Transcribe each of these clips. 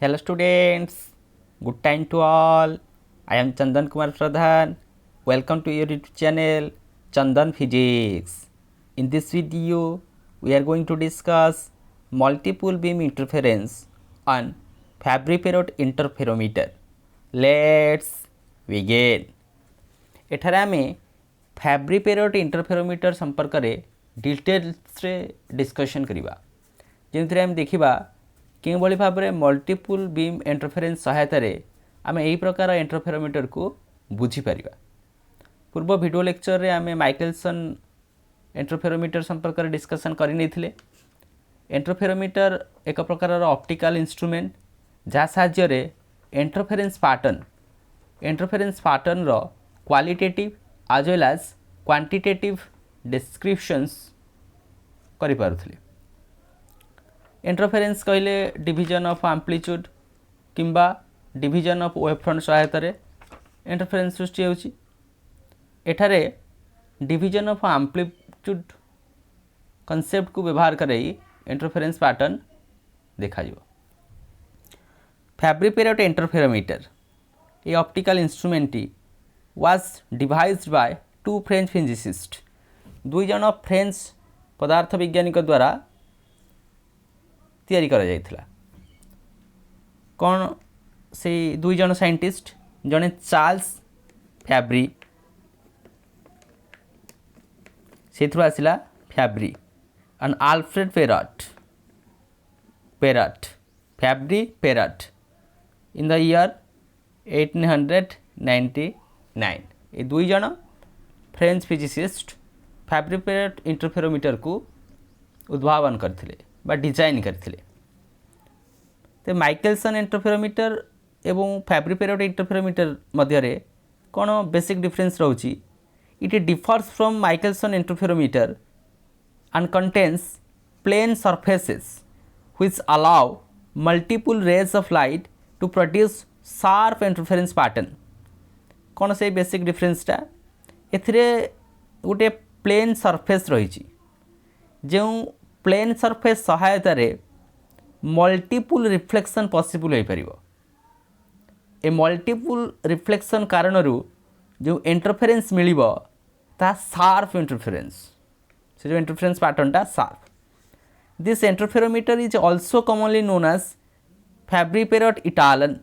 Hello students, good time to all. I am Chandan Kumar Pradhan. Welcome to your YouTube channel Chandan Physics. In this video, we are going to discuss multiple beam interference on Fabry-Perot Interferometer. Let's begin. एठारे आमे Fabry-Perot Interferometer संपर्क में details रे discussion करिबा जेमथिरे हम देखिबा कि भली भाव में मल्टीपल बीम इंटरफेरेंस सहायता आम यही प्रकार इंटरफेरोमीटर को बुझीपर। पूर्व वीडियो लेक्चर रे आम माइकलसन इंटरफेरोमीटर संपर्क में डिस्कसन करनी। इंटरफेरोमीटर एक प्रकार ऑप्टिकल इंस्ट्रूमेंट जहाँ साहाय्य इंटरफेरेंस पैटर्न रो qualitative as well as quantitative descriptions करि पारुथले। इंटरफेरेंस कहले डिवीजन ऑफ एम्प्लीट्यूड किंबा डिवीजन ऑफ वेवफ्रंट सहायता इंटरफेरेंस सृष्टि होछि। एठारे डिवीजन ऑफ एम्प्लीट्यूड कॉन्सेप्ट को व्यवहार करई इंटरफेरेंस पैटर्न देखा जिवो। Fabry-Perot इंटरफेरोमीटर ये optical instrument was devised by two French physicist, दुई जन फ्रेंच पदार्थ वैज्ञानिक द्वारा तैयारी करा जायथिला। कौन से दुई जन साइंटिस्ट, जने चार्ल्स फैब्री से थ्रू आसिला Fabry and Alfred Perot Fabry-Perot in the year 1899। ये दुई जन फ्रेंच फिजिसिस्ट Fabry-Perot इंटरफेरोमीटर को उद्भावन करथिले बा डिजाइन करथिले। तो माइकलसन इंटरफेरोमीटर एवं Fabry-Perot इंटरफेरोमीटर मध्य कौन बेसिक डिफरेंस रोची? It differs from Michelson interferometer and contains plane surfaces which allow multiple rays of light to produce sharp interference pattern. कौन से बेसिक डिफरेंसटा? एथिरे गोटे प्लेन सरफेस रही, जो प्लेन सरफेस सहायता मल्टीपल रिफ्लेक्शन पॉसिबल हो पार। ए मल्टीपल रिफ्लेक्शन कारण जो इंटरफेरेंस मिलिबो ता शार्प इंटरफेरेंस, से जो इंटरफेरेंस पैटर्नटा sharp. This interferometer is also commonly known as Fabry-Perot etalon.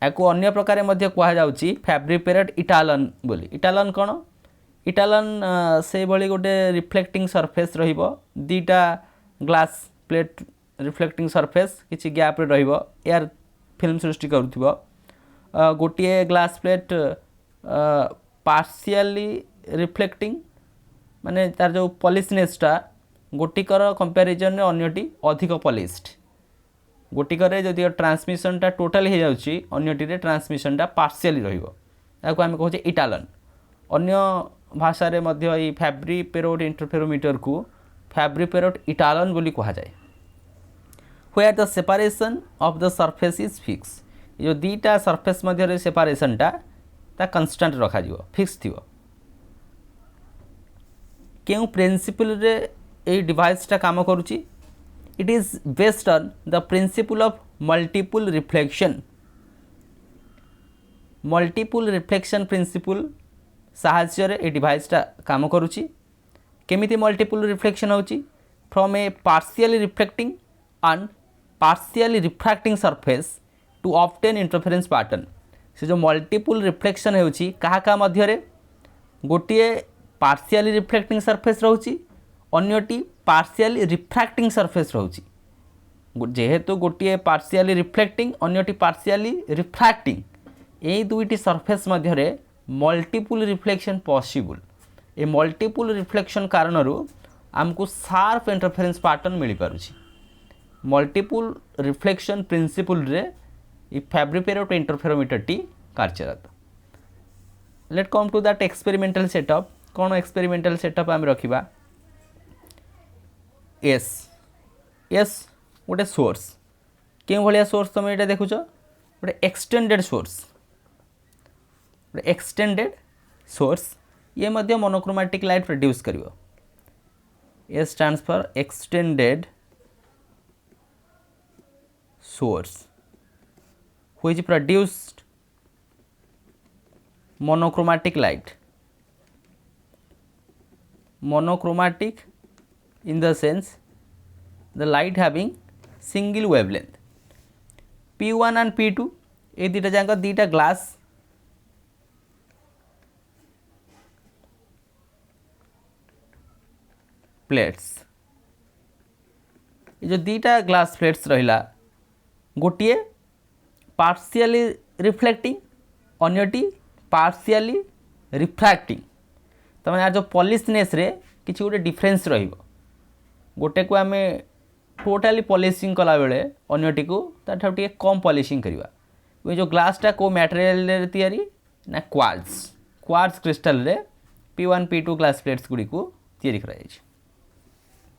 याको अन्य प्रकार मध्य कहा जाउची Fabry-Perot इटालन बोली। इटालन कौन? इटालन से भली गोटे रिफ्लेक्टिंग सरफेस रहिबो, दीटा ग्लास प्लेट रिफ्लेक्टिंग सरफेस किछि गैप रे रहिबो, एयर फिल्म सृष्टि करूथिबो। गोटे ग्लास प्लेट पार्शियली रिफ्लेक्टिंग माने तार जो पॉलिशनेसटा गोटिकर कंपैरिजन रे अन्यटी अधिक पॉलिश्ड। गोटिकर जदि ट्रांसमिशनटा टोटल हो जाउची, अन्यटी रे ट्रांसमिशनटा पार्शियली रहिबो, याको हम कहूचे इटालन। अन्य भाषा रे मध्य ई Fabry-Perot इंटरफेरोमीटर को Fabry-Perot इटालन बोली कहा जाए। Where the separation of the surface is fixed, जो दीटा सरफेस मध्य रे सेपरेशनटा ता कांस्टेंट रखा जिवो, फिक्स थिवो। केउ प्रिंसिपल रे ए डिवाइसटा काम करूची? It is based on the principle of multiple reflection. Multiple reflection principle साहाय्य ए डिवाइसटा काम करुची। केमिति मल्टीपल रिफ्लेक्शन होची? From a partially reflecting and partially refracting surface to obtain interference pattern. से जो मल्टीपल रिफ्लेक्शन होची कहा का मध्य रे? गोटिए पार्शियली रिफ्लेक्टिंग सरफेस रहउची, अन्यटी पार्शियली रिफ्रैक्टिंग सरफेस रहउची। जेहेतु गोटिए पार्शियली रिफ्लेक्टिंग, अन्यटी पार्शियली रिफ्रैक्टिंग, यही दुईटी सरफेस मध्य रे मल्टीपल रिफ्लेक्शन पॉसिबल। ए मल्टीपल रिफ्लेक्शन कारण आमको शार्प इंटरफेरेंस पैटर्न मिल पारुछि। मल्टीपल रिफ्लेक्शन प्रिंसिपल रे ई Fabry-Perot इंटरफेरोमीटर टी कार्यरत। Let come to that experimental setup. कौन एक्सपेरिमेंटल सेटअप आम रखा? एस गोटे सोर्स। क्यों भाया सोर्स तुम ये देखुच? गोटे एक्सटेंडेड सोर्स ये मध्य मोनोक्रोमैटिक लाइट प्रोड्यूस करिवो। ए stands for extended source. which produced monochromatic light. Monochromatic in the sense the light having single wavelength. P1 and P2 ए दुटा जाक दुटा ग्लास प्लेट्स ये जो दुटा ग्लास प्लेट्स रहिला गोटे पार्शियली रिफ्लेक्टिंग अन्यटी पार्शियली रिफ्रैक्टिंग तो मैंने जो पॉलिशनेस रे किसी गोटे डिफरेन्स रहिबो गोटे को आम टोटाली पॉलिशिंग कला बेले अन्यटी को ताठू टे कम पॉलिशिंग करवा ये जो ग्लासटा को मटेरियल तैयारी ना क्वार्ट्ज क्रिस्टल रे P1 P2 glass plates Gudi को तैयारी करा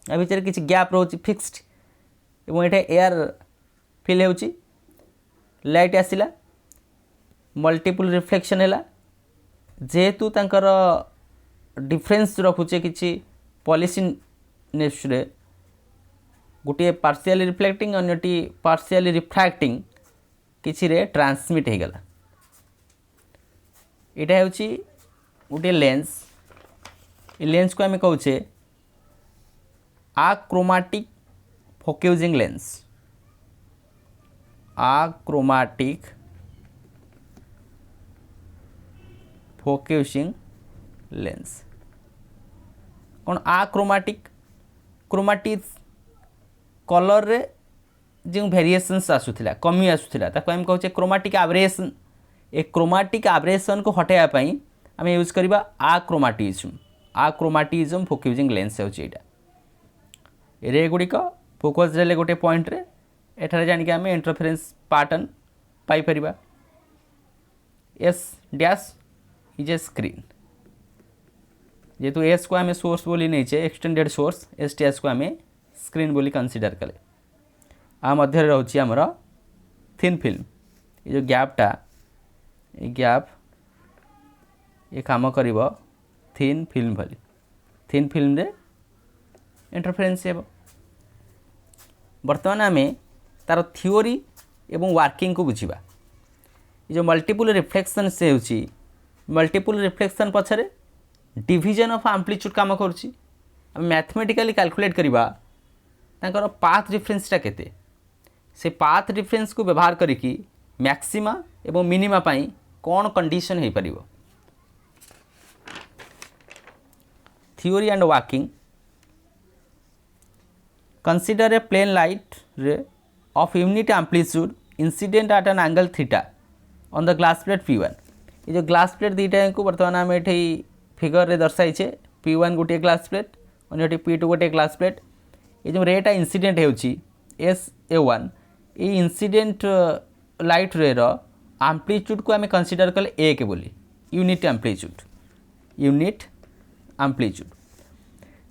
भितर किसी गैप रोच फिक्स्ड एवं ये एयर फिल होची लाइट आसिला मल्टीपल रिफ्लेक्शन है जेहेतु तांकर डिफरेन्स रखुचे किसी पॉलिशिनेस रे गोटे पार्शियली रिफ्लेक्टिंग अन्यटी पार्शियली रिफ्रैक्टिंग किसी रे ट्रांसमिट हो गला यहाँ हूँ गोटे लेंस ये लेंस को आम कहे आक्रोमाटिक फोक्यूजिंग लेंस आक्रोमाटिक फोक्यूजिंग लेंस कौन आक्रोमाटिक क्रोमाटिक कलर रे जो वेरिएशंस आसूला कमी आसूला ताको हम कहे क्रोमाटिक एब्रेशन ए क्रोमाटिक एब्रेशन को हटाइवाई आम यूज करवा आक्रोमाटिज्म फोक्यूजिंग लेंस होता रे गुड़िक फोकस रे गोटे पॉइंट रे एठारे जानिक आम इंटरफेरेंस पैटर्न पाई परिबा S dash is a screen जेहेतु एस को आम सोर्स बोली नहीं एक्सटेंडेड सोर्स एस डैश को आम स्क्रीन बोली कंसीडर कले आ मध्य रोचे आमर थिन फिल्म ये जो गैपटा ये गैप ये काम कर थिन फिल्म भली थिन फिल्म रे इंटरफेरेंस हे बर्तमान आम तार थियोरी एवं वर्किंग को बुझा ये जो मल्टीपल रिफ्लेक्शन से होची मल्टीपल रिफ्लेक्शन पछरे डिवीजन ऑफ एम्प्लीट्यूड काम करुच्ची आम मैथमेटिकली कैलकुलेट करवा तांकर पाथ डिफरेंसटा केते से पाथ डिफरेंस को व्यवहार करिकी मैक्सिमा एवं मिनिमा पाई कौन कंडीशन हो पारिबो theory and working consider a plane light ray of unit amplitude incident at an angle theta on the glass plate P1 ये जो ग्लास प्लेट दुईटा को बर्तमान आम ये फिगर रे दर्शाइछे P1 गोटे ग्लास प्लेट अन्यटी P2 गोटे ग्लास प्लेट ये जो रेटा इंसिडेंट होची SA1 ये इंसिडेंट लाइट रे रो एम्प्लीट्यूड को आम कंसीडर कले ए के बोली unit amplitude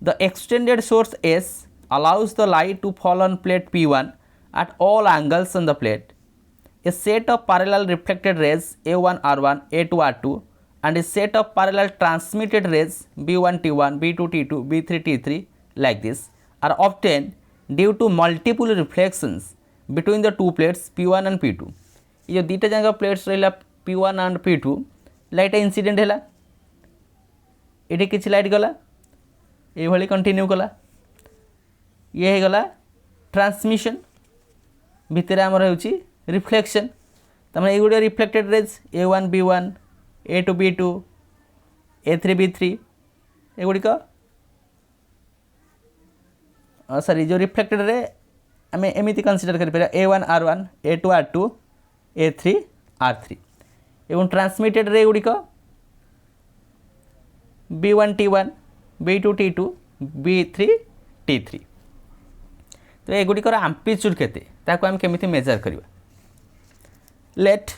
the extended source S allows the light to fall on plate P1 at all angles on the plate. A set of parallel reflected rays A1 R1 A2 R2 and a set of parallel transmitted rays B1 T1 B2 T2 B3 T3 like this are obtained due to multiple reflections between the two plates P1 and P2. ये जो दीटा जगह plates रहा P1 and P2 light incident है ये किसी light गला ये continue कला ये गला ट्रांसमिशन भितर आमर हो रिफ्लेक्शन तमें ये reflected rays A1 B1 A2 B2 A3 B3 एगुड़िक सॉरी जो रिफ्लेक्टेड रे आम एमती कंसीडर कर A1 R1 A2 R2 A3 R3 एवं ट्रांसमिटेड रे गुड़िक B1 T1 B2 T2 B3 T3 तो ये गुड़िकर एम्प्लीट्यूड केते ताको हम केमिति मेजर करवा let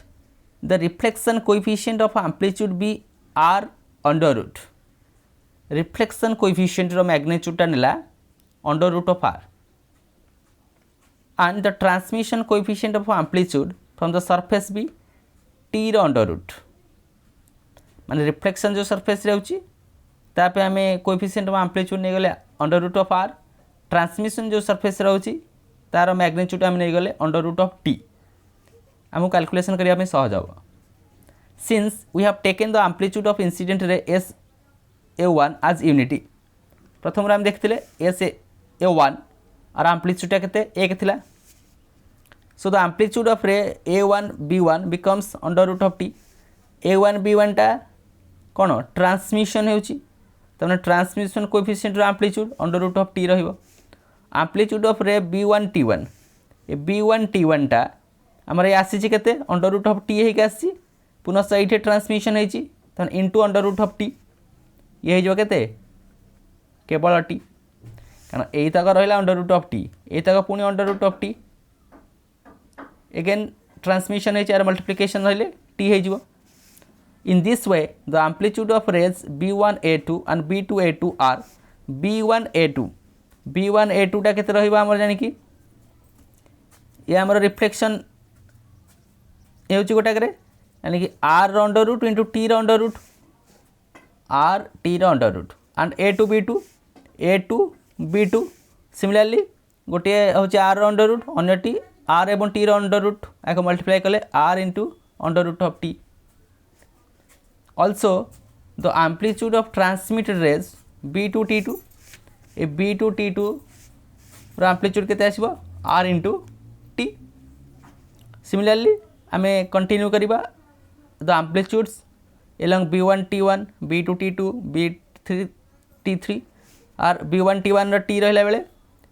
the reflection coefficient of amplitude be R under root reflection coefficient rho magnitude टा नेला under root of R and the transmission coefficient of amplitude from the surface B T rho under root माने reflection जो surface रे होची तापे हमें coefficient of amplitude नै गले under root of R transmission जो सरफेस रोची तार मैग्नीट्यूड आम नहीं गले अंडर रूट ऑफ टी आमको कैलकुलेशन करने में सहज हम since we have taken the amplitude of incident ray as A one आज यूनिटी प्रथम आम देखते एस ए वन और एम्पलीट्यूडटा केते एक थिला so the amplitude of ray A one B one becomes under root of T A one B one टा कौन ट्रांसमिशन होची तमने ट्रांसमिशन कोएफिशिएंट रो amplitude under root of T रहिबो amplitude of ray B one T one A B one T one टा आमर ये आसी केते अंडर रूट ऑफ टी हेक आसी पुनः ये ट्रांसमिशन होती तहन into under root of T ये हो केते केवल टी कारण यही तक रहा अंडर रूट ऑफ टी यही तक पुणी under root of T again transmission होती मल्टिप्लिकेशन रहिले टी हो in this way the amplitude of rays B1A2 and B2A2 are B1A2 टा केते रहिबा हमर जानि कि ये हमर रिफ्लेक्शन ये होची गोटा करे यानी कि R rho under root into T rho under root R T rho under root and A2 B2 similarly गोटे हूँ आर रो अंडर रूट अन्य टी आर एवं टी रो अंडर रूट या मल्टीप्लाई कले R into under root of T also the amplitude of transmitted rays B2T2 ए B2T2 rho amplitude केते आसीबो R into T similarly आम continue करवा the amplitudes along B1T1 B2T2 B3T3 are B1T1 T रहा बेले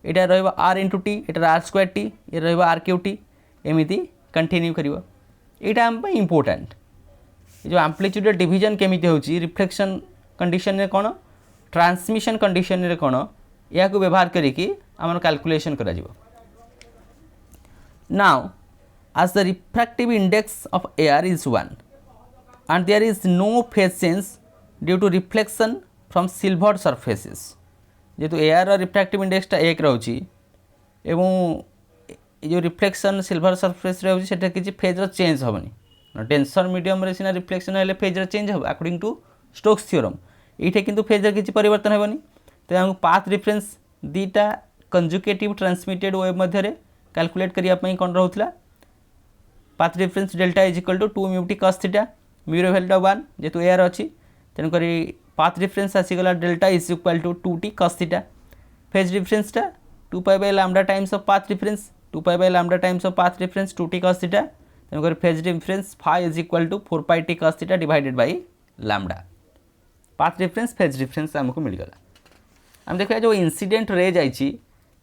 यहाँ रहा आर इंटू टी यहाँ आर स्क्वायर टी ये रहा आर क्यू टी एमती कंटिन्यू कर यहाँ आम इम्पोर्टाट जो एम्पलीट्यूड डिवीजन केमिति होची रिफ्लेक्शन कंडीशन रे कौन ट्रांसमिशन कंडीशन रे कौन या को व्यवहार करिकी आम कैलकुलेशन करा जिवो now as the refractive index of air is 1 and there is no phase change due to reflection from silvered surfaces जेतु एयर रिफ्रैक्टिव इंडेक्स टा एक रोची एवं जो रिफ्लेक्शन सिल्वर सरफेस रोची सेटा किछि फेज रो चेंज होबनी टेंशन मीडियम रे सिना रिफ्लेक्शन हेले फेज रो चेंज होबो अकॉर्डिंग टू स्टोक्स थ्योरम एठे किंतु फेज रो किछि परिवर्तन होबनी तो हम पाथ डिफरेंस दीटा कंजुकेटिव ट्रांसमिटेड वेव मध्य रे कैलकुलेट करिया पई कोन रहउतला path difference delta is equal to 2 mu T cos theta mu रो वैल्यू 1 जेतु एयर अछि तेन करी पाथ डिफरेंस आसीगला delta is equal to 2t cos theta phase difference टा 2 pi by lambda times of path difference 2 pi by lambda times of path difference 2t cos theta तेन करी phase difference phi is equal to 4 pi t cos theta divided by lambda path difference phase difference हमको मिल गला हम देखिया जो incident ray जाईची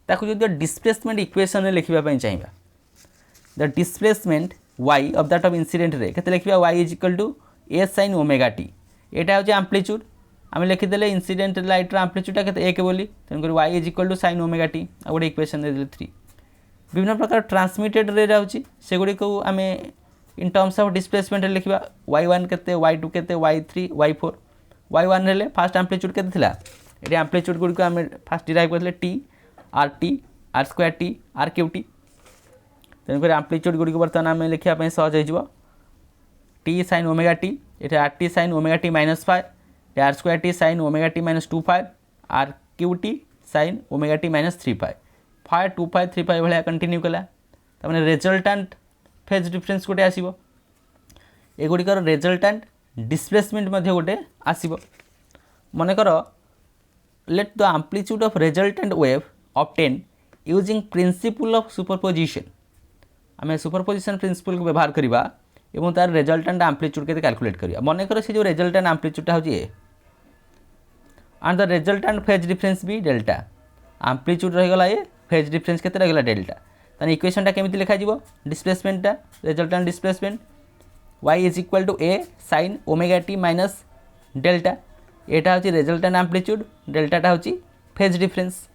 ताकू जो डिस्प्लेसमेंट इक्वेशन रे लिखिबा पई चाहिबा the displacement y of that of incident रे केते लिखिबा y is equal to a sin omega t एटा हो एम्पलीट्यूड आम लिखिदेले इंसिडेंट लाइट एम्पलीट्यूड केते एक बोली तेन कर y is equal to sin omega t आ गोटे इक्वेशन दे 3 विभिन्न प्रकार ट्रांसमिटेड रे रहउची से गुडी को आम इन टर्म्स ऑफ डिस्प्लेसमेंट लिखिबा y1 केते y2 केते y3 y4 y1 हेले फास्ट एम्पलीट्यूड केते थिला एटी एम्पलीट्यूड गुडी को आम फास्ट डिराइव करले t r square t r cube t तेणुक एम्पलीट्यूड गुड़ी बर्तमान आम लिखापी सहज हो टी साइन ओमेगा टी ये R T sine omega T minus 5 R square T sine omega T minus 2 R cube T sine omega T minus 3 5 2 5 3 5 भाया continue कला तमें रेजल्टाट फेज डिफरेंस गोटे आसो एगुड़िकर रेजल्टाट डिस्प्लेसमेंट गोटे आसो मनकर let the amplitude of resultant wave obtain using principle of superposition आम superposition principle को व्यवहार करवा एवं तार रेजल्टेंट एम्पलीट्यूड के कैलकुलेट करवा मनकर से जो रेजल्टेंट एम्पलीट्यूडटा हो and the resultant phase difference भी डेल्टा एम्पलीट्यूड रहीगला ये फेज डिफरेंस केते रहीगला डेल्टा ताने इक्वेशनटा केमिति लिखा जिवो डिस्प्लेसमेंटटा resultant displacement y is equal to a sin omega t minus delta एटा होची रेजल्टेंट एम्पलीट्यूड डेल्टाटा होची फेज डिफरेंस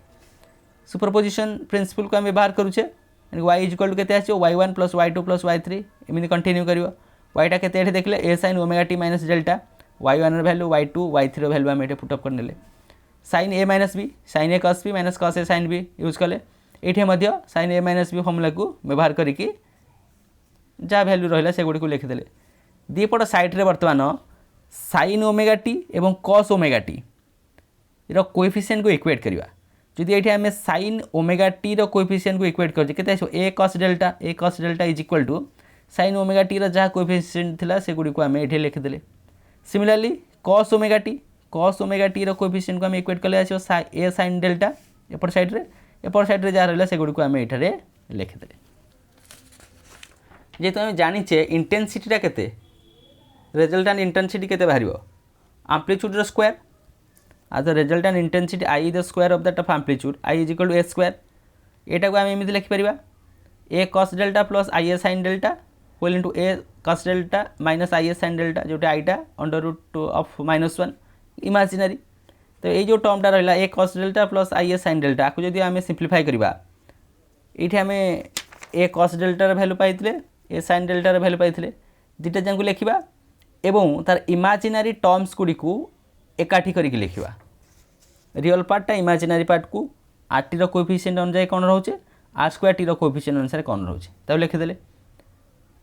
सुपरपोजिशन प्रिंसिपल को हम व्यवहार करूचे y इज इक्वल टू केते आछो y1 plus y2 plus y3 एमिति कंटिन्यू करिवो yटा केते एठे देखले a sin omega t minus delta y1 र वैल्यू y2 y3 र वैल्यू हम एठे पुट अप कर नेले sin a minus b sin a cos b minus cos a sin b use कले एठे मध्य sin a minus b formula को व्यवहार करिकि जा वैल्यू रहिला से गुडी को लिखि देले दीपट साइड रे वर्तमान sin ओमेगा t एवं cos ओमेगा t रो कोएफिशिएंट को इक्वेट करिवा जदि ये आम साइन ओमेगा टी रो कोएफिशिएंट को इक्वेट कर a cos delta is equal to sin omega T जहाँ कोएफिशिएंट थिला से गुडी को आम ये लिखिदे। Similarly cos omega T coefficient को आम इक्वेट कले आसो ए sin डेल्टा एपट साइड रे जहाँ रहा से गुडी को आम ये लिखिदे। जेहेतु आम जाचे इंटेंसिटीटा केते रिजल्टेंट इंटेंसिटी केते बाहर आम्प्लीट्यूड square as the resultant intensity I is the square of that of amplitude I is equal to a square एटा को आम एमती लिखिपर a cos delta plus I a sin delta whole into a cos delta minus I a sin delta जोटा iota under root of -1 imaginary. तो ये जो टर्मटा रहा a cos delta plus I a sin delta को जब आम simplify करवा ये आम a cos डेल्टार भैल्यू पाई a sin डेल्टार भैल्यू पाई दुटा जाक लिखा एवं तार इमेजिनरी टर्म्स गुड़ी को एकाठी करके लिखा रियल पार्टा इमेजिनरी पार्ट को आर टी कोएफिशिएंट अनुसार कौन रोचे आर स्क्वायर टी कोएफिशिएंट अनुसार कौन रोचे तब लिखिदे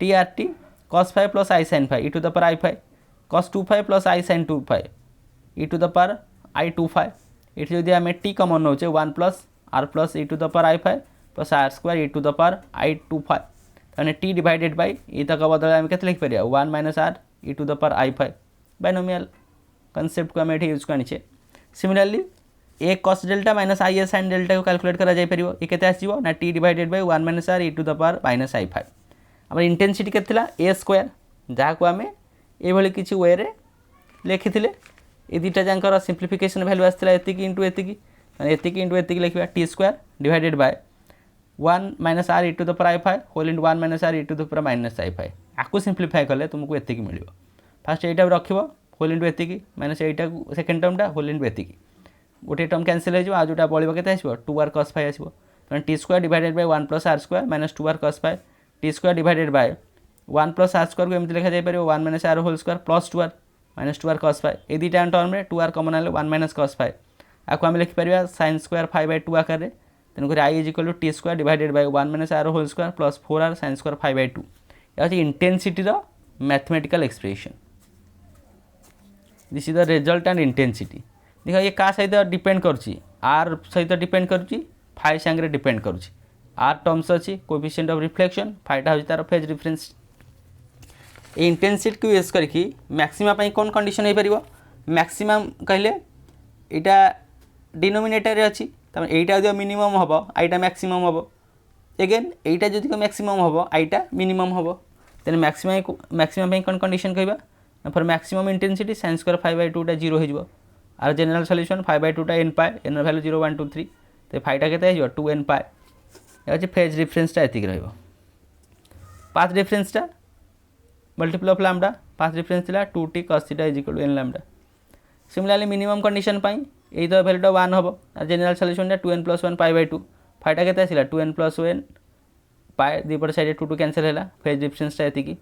T R T cos 5 plus I sin 5 e to the power i5 cos 2 5 plus I sin 2 5 e to the power i2 5 ये जो आम टी कमन नौचे 1 plus R plus e to the power i5 plus R square e to the power i2 5 ताने T divided bye ये तक बदल आम के लिखिपर 1 minus R e to the power i5 binomial concept को आम ये यूज कर। Similarly A cos delta minus I A sin delta को कैलकुलेट करा जाय परिबो ए केते आसीबो ना T divided by 1 minus R e to the power minus i5 हमर इंटेंसिटी केते थिला a स्क्वायर जहा को आमे ए भली किछि वे रे लिखिथिले ए दुटा जानकर सिंप्लिफिकेशन वैल्यू आस्थिला एतिकी इंटू एतिकी माने एतिकी इंटू एतिकी लिखिबा T square divided by 1 minus R e to the power i5 whole into 1 minus R e to the power minus i5 आकु सिंप्लिफाई करले तुमको एतिकी मिलिबो फास्ट एटा रखिबो होल इंटू एतिकी माइनस एटा सेकंड टर्मटा होल इंटू एतिकी गोटे टर्म कैंसिल हो आज जोटा बड़ो के आसो 2r cos 5 आसो T square divided by 1 plus R square minus 2r cos 5 T square divided by 1 plus R square को एमती लिखा जाए 1 minus R whole square plus 2r minus 2r cos 5 ये दुटा टर्म में 2r कमन आले 1 माइनस cos 5 आपको आम लिखिपर sin स्क्वायर 5/2 आकार तेणुक I is equal to T square divided by 1 minus R whole square plus 4r sin square 5/2 यह हूँ intensity mathematical expression this is the resultant intensity देख ये क्या सहित डिपेंड करुच्ची आर सहित डिपेंड करुच्ची फाइ सांगे डिपेंड करुच्ची आर टर्म्स अच्छी कोएफिशिएंट ऑफ रिफ्लेक्शन फाइटा हूँ तार फेज डिफरेंस ये इंटेंसिटी को यूज करके मैक्सिमा कौन कंडीशन हो पार मैक्सिमम कहले यहाँ डिनोमिनेटर अच्छी यहीटा जो मिनिमम हम आईटा मैक्सिमम हम एगेन यहीटा जो मैक्सिमम हम आईटा मिनिमम हम तेज मैक्सिमम कौन कंडीशन कहवा for maximum intensity sin square 5/2 0 हो आर जनरल सॉल्यूशन 5/2 n पाए n वैल्यू 0 1 2 3 तो फाइटा के 2n पाए ये फेज डिफरेंसटा एतिक रहिबो पाथ डिफरेंसटा multiple of lambda path difference थिला 2t cos theta is equal to n lambda. Similarly minimum condition पाई एई तो वैल्यूटा 1 हबो are general solution 2n + 1 π/2 phyta के आसिला 2n + 1 पाए दीपट साइड 2 2 कैंसिल हैला फेज डिफरेंसटा एतिकी।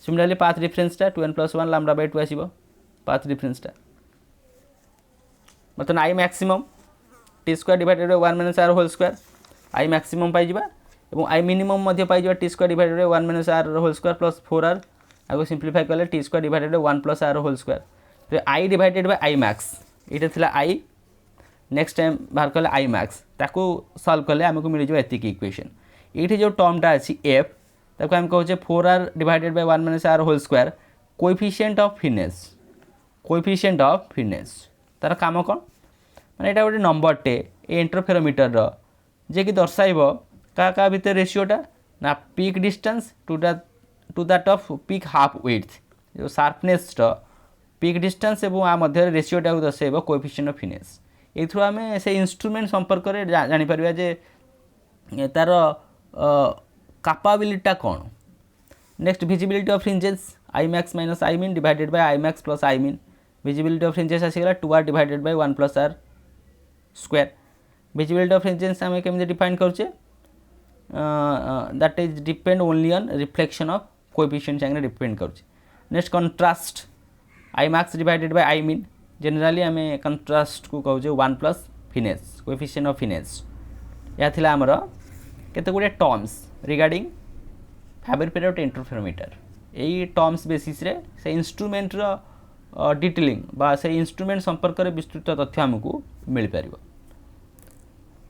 सिमिलरली पाथ डिफरेंसटा 2n + 1 λ/2 आसीबो पाथ डिफरेंसटा मतलब I maximum T square divided by 1 minus R whole square I maximum पाई जिबा एवं आई मिनिमम मध्य पाई जिबा T square divided by 1 minus R whole square plus 4r आगो सिंप्लीफाई करले T square divided by 1 plus R whole square तो I divided by I max इटा थिला आई नेक्स्ट टाइम बाहर कले आई मैक्स ताको सॉल्व करले हमको मिल जिबा एतिकी इक्वेशन एठी जो टर्मटा अछि f ताको हम कहउछे 4r divided by 1 minus R whole square coefficient of finesse तार काम कौन माने एटा गोटे नंबरटे ए इंटरफेरोमीटर जे कि दर्शाइब क्या भितर रेशियोटा ना peak distance to that of peak half width जो शार्पनेस पीक डिस्टेंस एवं आ मध्य रेशियोटा को दर्शाइब कोएफिशिएंट ऑफ फिटनेस एथु आमे से इंस्ट्रूमेंट संपर्क रे जानि परबा जे तार कैपेबिलिटी कौन। Next visibility of fringes I max minus I min divided by I max plus I min visibility of fringes आसीगला 2r divided by 1 plus R square visibility of fringes आम केमती डिफाइन करुचे that is depend only on reflection of coefficient सांगे depend करुचे। Next contrast I max divided by I min generally आम contrast को कहूचे 1 plus finesse coefficient of finesse या थिला हमर केते गुडे टर्म्स रिगार्डिंग Fabry-Perot इंटरफेरोमीटर यही टर्म्स बेसिस रे से इंस्ट्रूमेंट रो डिटेलिंग बा से इंस्ट्रूमेंट संपर्क में विस्तृत तथ्य आमको मिल पार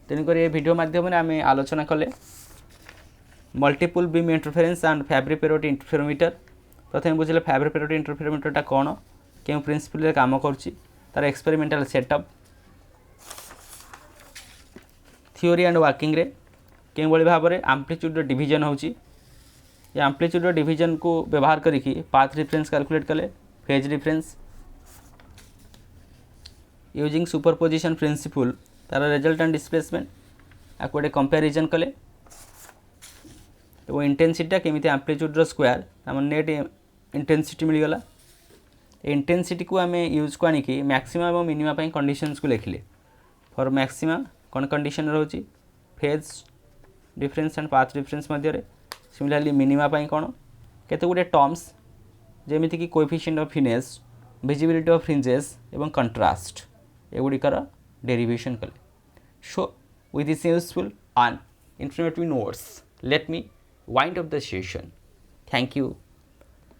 तेणुक ये वीडियो माध्यम आम आलोचना कले multiple beam interference and Fabry-Perot interferometer प्रथम बुझे Fabry-Perot इंटरफेरोमीटर कौन क्यों प्रिंसिपल काम कर तार experimental setup theory and working रे कें भली भाव में आम्प्लीट्यूड डिवीजन होची ये आम्प्लीट्यूड डिवीजन को व्यवहार करिकी पाथ डिफरेंस कैलकुलेट कले phase difference using superposition principle तार रिजल्टेंट डिस्प्लेसमेंट या गोटे कंपैरिजन कले और इंटेंसिटी केमी आम्प्लीट्यूड स्क्वायर आम नेट इंटेंसिटी मिलगला इंटेंसिटी को आम यूज को आनिकी मैक्सिमम और मिनिमम कंडीशंस को लिखिले फॉर मैक्सिमम कौन कंडीशन रोची phase difference and path difference मध्य सिमिलरली मिनिमा कौन केते गुडे टर्म्स जेमिति कि coefficient of finesse visibility of fringes एवं कंट्रास्ट एगुड़िकर डेरिवेशन कले सो with this useful and informative notes let me wind up the session. Thank you.